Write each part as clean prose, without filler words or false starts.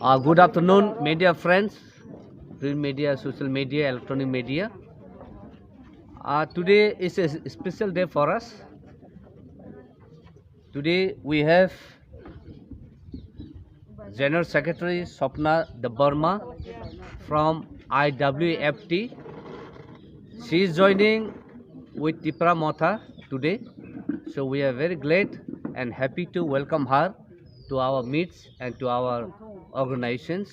Good afternoon, media friends, print media, social media, electronic media. Today is a special day for us. Today we have General Secretary Swapna Debbarma from IWFT. She is joining with Tipra Motha today. So we are very glad and happy to welcome her to our meets and to our organizations.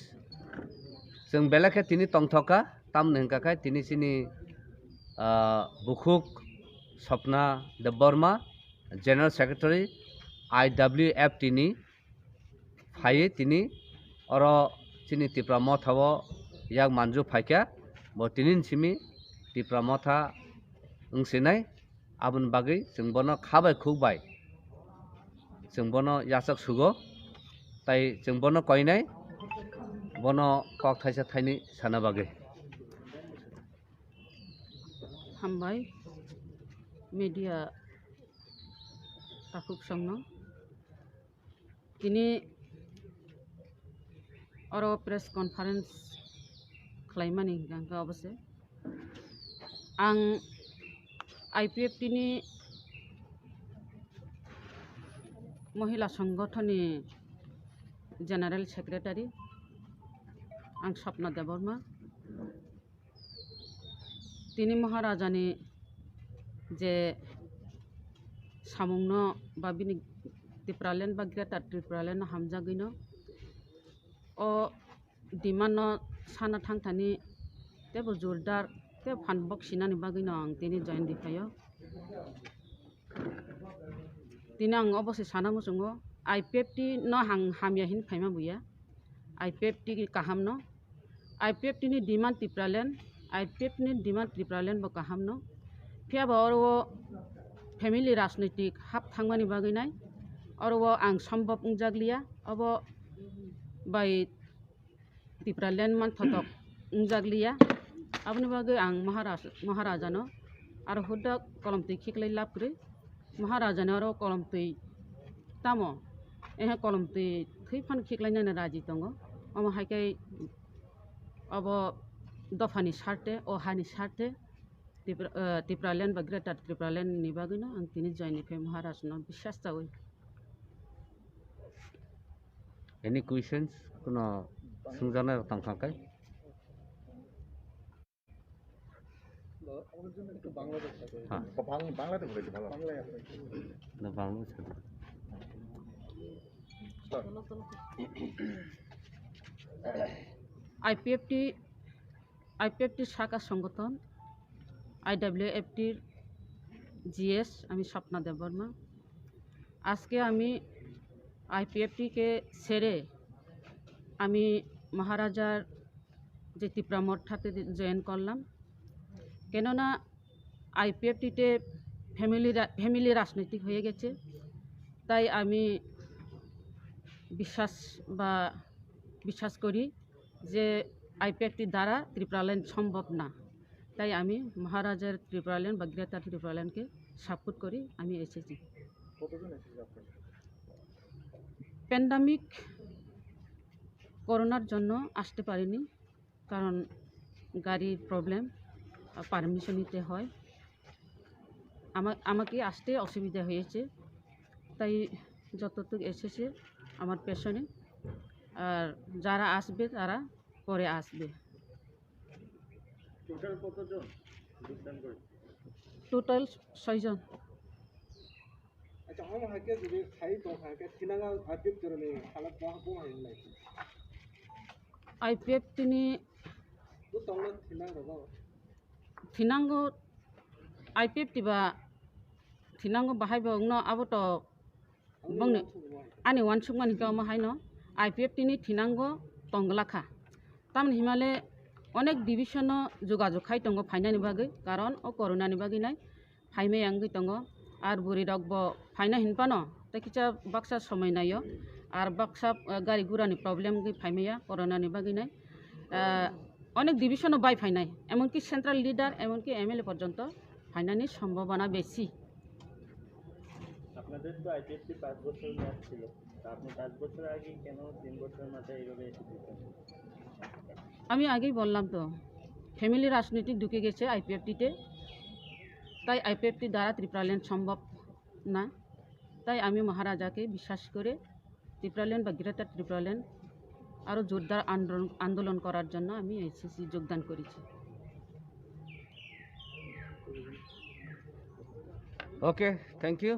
जों बेलाखे तिनि तंथका ताम नंखाखाय तिनि सिनि बुखुक Swapna Debbarma general secretary IWFT नि फाये तिनि और तिनि तिप्रा मथाव याग मानजु फाइका बो तिनि सिमि तिप्रा मथा ओंसिनाय आबुन बागै जों बनो खाबाय खुबाय जों बनो यासक सुगो ताई जों बनो कयनाय बनो कक थाइसा थाइनि साना बागै हामबाय मीडिया ताकुक संनो किनी और प्रेस कॉन्फ्रेंस खालामनानै गांगा अबसे आं IPFT नि महिला संगठननि जनरल सेक्रेटारि आं स्वप्ना देबबर्मा तिनि महाराजानि जे सामुंनो बा बिनि तिप्रालेन बा ग्रेटार तिप्रालेन हामजागैनो ओ दिमानो साना थांथानि तेबो जोरदार ते फानबक सिनानि बागैनो आं तिनि जयन दिफायो तिनि आं अबसे साना मुसुंगो IPFT न हामिया हिन फाइमा बुया IPFT की काहाम न IPFT नि डिमांड तिप्रालेन IPFT नि डिमांड तिप्रालेन बो काहाम न फिया और वो फैमिली राजनीतिक हाब थांमानि बागैनाय और वो आं संभव उंजागलिया अब बाय तिप्रालेन मान थतक उंजागलिया अपने बागै आं महाराजानो आरो हुदा कलमतै खिकलै लाबग्रे महाराजानो आरो कलमतै तामो एहे कलमतै थैफान खिकलायनानै राजि दङ अमा हायकै अब दफानि सारते अहानि सारते तिप्रालेन बा ग्रेटार तिप्रालेन नि बागैनो आं तिनि जयनिफ्राय महाराजनो बिश्वास जावै Any questions कुनो सुंजानाय तंखाखाय हाँ बांग्लाते बोलेছি ভালো না বাংলা ছাড়ো IPFT শাখা সংগঠন IWFT GS আমি स्वप्ना देबबर्मा আজকে আমি IPFT के सेरे আমি महाराजार যে তিপ্রা মঠাতে জয়েন করলাম কেননা IPFT তে ফ্যামিলি রাজনৈতিক হয়ে গেছে তাই আমি বিশ্বাস করি যে IPFT দ্বারা ত্রিপুরাল্যান্ড সম্ভব না তাই আমি মহারাজার ত্রিপুরাল্যান্ড বা গ্রেটার ত্রিপুরাল্যান্ডকে সাপোর্ট করি আমি এসেছি প্যান্ডামিক করোনার জন্য আসতে পারিনি কারণ গাড়ির প্রবলেম পারমিশন নিতে হয় আমাকে আসতে অসুবিধা হয়েছে তাই যতটুকু এসেছে আমার পেছনে আর যারা আসবে তারা পরে আসবে টোটাল কতজন টোটাল 6 জন আচ্ছা हम हाके जुदि खाइ तो हाके थिनागा आइपिएफ जरने हालत को हाइलाई आइपिएफ तिनी तो तंगन थिनांगो आइपिएफ तिबा थिनांगो बाहाय बंगनो आबो तो बंगने आनि वान सुगमानि का माहायनो आइपिएफ तिनी थिनांगो तंगलाखा ताम हिमाले अनेक डिविजन जोगाजोग खाइ तंगो फाइनानि बागै कारण ओ कोरोनानि बागै नाय फाइमे आंगै तंगो आर बुरि रगबो फाइना हिनपानो तकिचा बाक्सा समय नायो आर बाक्सा गाड़ी गुरानि प्रॉब्लेम गै फाइमेया कोरोनानि बागै नाय अनेक डिविजन बाय फाइनाय एमनकि सेंट्रल लीडर एमनकि एमएलए पर्यंत फाइनानि सम्भावना बेसी আপনাদের তো আইপিএফটি 5 বছর মেয়াদ ছিল, তা আপনি 5 বছর আগে কেন 3 বছরের মাথায় এইভাবে এসে দিতেন? আমি আগেই বললাম তো, ফ্যামিলি রাজনীতি ঢুকে গেছে আইপিএফটিতে, তাই আইপিএফটি দ্বারা ত্রিপুরাল্যান্ড সম্ভব না। তাই আমি মহারাজাকে বিশ্বাস করে ত্রিপুরাল্যান্ড বা গ্রেটার ত্রিপুরাল্যান্ড আরও জোরদার আন্দোলন করার জন্য আমি এসএসসি যোগদান করেছি। Okay, thank you.